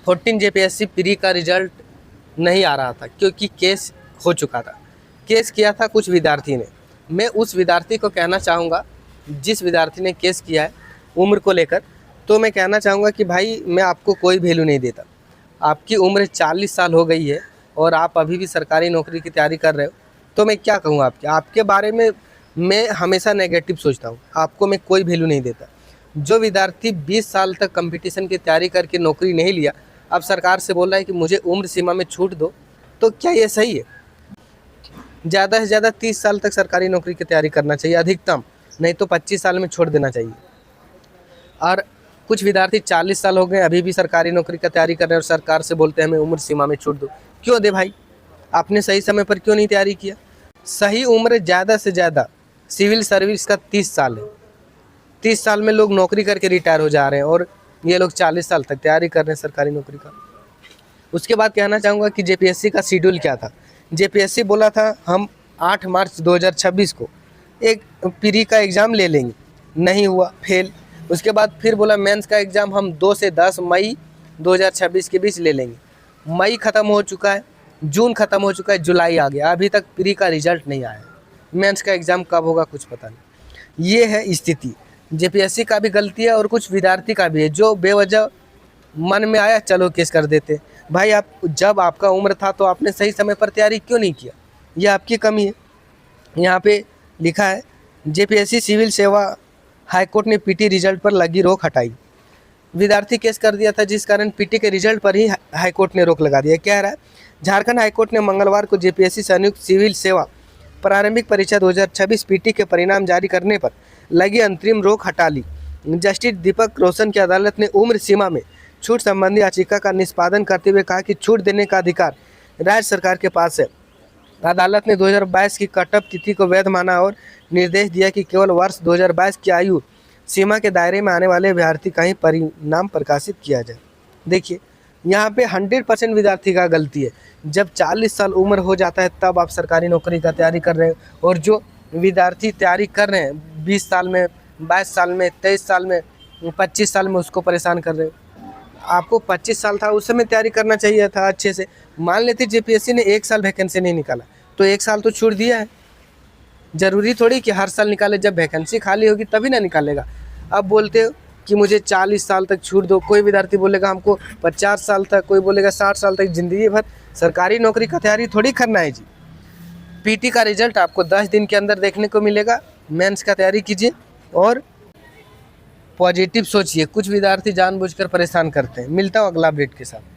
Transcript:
14 JPSC pre का result नहीं आ रहा था क्योंकि केस हो चुका था। केस किया था कुछ विद्यार्थी ने। मैं उस विद्यार्थी को कहना चाहूँगा, जिस विद्यार्थी ने केस किया है उम्र को लेकर, तो मैं कहना चाहूँगा कि भाई मैं आपको कोई वैल्यू नहीं देता। आपकी उम्र 40 साल हो गई है और आप अभी भी सरकारी नौकरी की तैयारी कर रहे हो, तो मैं क्या कहूँ आपके बारे में। मैं हमेशा नेगेटिव सोचता हूँ, आपको मैं कोई वैल्यू नहीं देता। जो विद्यार्थी 20 साल तक कंपटीशन की तैयारी करके नौकरी नहीं लिया, अब सरकार से बोल रहा है कि मुझे उम्र सीमा में छूट दो, तो क्या ये सही है? ज़्यादा से ज़्यादा 30 साल तक सरकारी नौकरी की तैयारी करना चाहिए अधिकतम, नहीं तो 25 साल में छोड़ देना चाहिए। और कुछ विद्यार्थी 40 साल हो गए अभी भी सरकारी नौकरी का तैयारी कर रहे हैं और सरकार से बोलते हैं हमें उम्र सीमा में छूट दो। क्यों दे भाई? आपने सही समय पर क्यों नहीं तैयारी किया? सही उम्र ज़्यादा से ज़्यादा सिविल सर्विस का 30 साल है। 30 साल में लोग नौकरी करके रिटायर हो जा रहे हैं और ये लोग 40 साल तक तैयारी कर रहे हैं सरकारी नौकरी का। उसके बाद कहना चाहूँगा कि जेपीएससी का शेड्यूल क्या था। जेपीएससी बोला था हम 8 मार्च 2026 को एक प्री का एग्ज़ाम ले लेंगे, नहीं हुआ, फेल। उसके बाद फिर बोला मेंस का एग्ज़ाम हम 2 से 10 मई 2026 के बीच ले लेंगे। मई ख़त्म हो चुका है, जून ख़त्म हो चुका है, जुलाई आ गया, अभी तक प्री का रिजल्ट नहीं आया। मेंस का एग्ज़ाम कब होगा कुछ पता नहीं। ये है स्थिति। जेपीएससी का भी गलती है और कुछ विद्यार्थी का भी है, जो बेवजह मन में आया चलो केस कर देते। भाई आप जब आपका उम्र था तो आपने सही समय पर तैयारी क्यों नहीं किया? ये आपकी कमी है। यहाँ पे लिखा है जेपीएससी सिविल सेवा हाईकोर्ट ने पीटी रिजल्ट पर लगी रोक हटाई। विद्यार्थी केस कर दिया था जिस कारण पीटी के रिजल्ट पर ही हाईकोर्ट ने रोक लगा दिया। कह रहा है झारखंड हाईकोर्ट ने मंगलवार को जेपीएससी संयुक्त सिविल सेवा प्रारंभिक परीक्षा 2026 पीटी के परिणाम जारी करने पर लगी अंतरिम रोक हटा ली। जस्टिस दीपक रोशन की अदालत ने उम्र सीमा में छूट संबंधी याचिका का निष्पादन करते हुए कहा कि छूट देने का अधिकार राज्य सरकार के पास है। अदालत ने 2022 की कटअप तिथि को वैध माना और निर्देश दिया कि केवल वर्ष 2022 की आयु सीमा के दायरे में आने वाले अभ्यर्थी का ही परिणाम प्रकाशित किया जाए। देखिए यहाँ पे 100% विद्यार्थी का गलती है। जब 40 साल उम्र हो जाता है तब आप सरकारी नौकरी का तैयारी कर रहे हो, और जो विद्यार्थी तैयारी कर रहे हैं 20 साल में, 22 साल में, 23 साल में, 25 साल में, उसको परेशान कर रहे हो। आपको 25 साल था उस समय तैयारी करना चाहिए था अच्छे से। मान लेते जेपीएससी ने 1 साल वैकेंसी नहीं निकाला तो 1 साल तो छूट दिया है। ज़रूरी थोड़ी कि हर साल निकाले, जब वैकेंसी खाली होगी तभी ना निकालेगा। अब बोलते हो कि मुझे 40 साल तक छूट दो, कोई विद्यार्थी बोलेगा हमको 50 साल तक, कोई बोलेगा 60 साल तक। ज़िंदगी भर सरकारी नौकरी का तैयारी थोड़ी करना है जी। पीटी का रिजल्ट आपको 10 दिन के अंदर देखने को मिलेगा। मेंस का तैयारी कीजिए और पॉजिटिव सोचिए। कुछ विद्यार्थी जानबूझकर परेशान करते हैं। मिलता हूँ अगला अपडेट के साथ।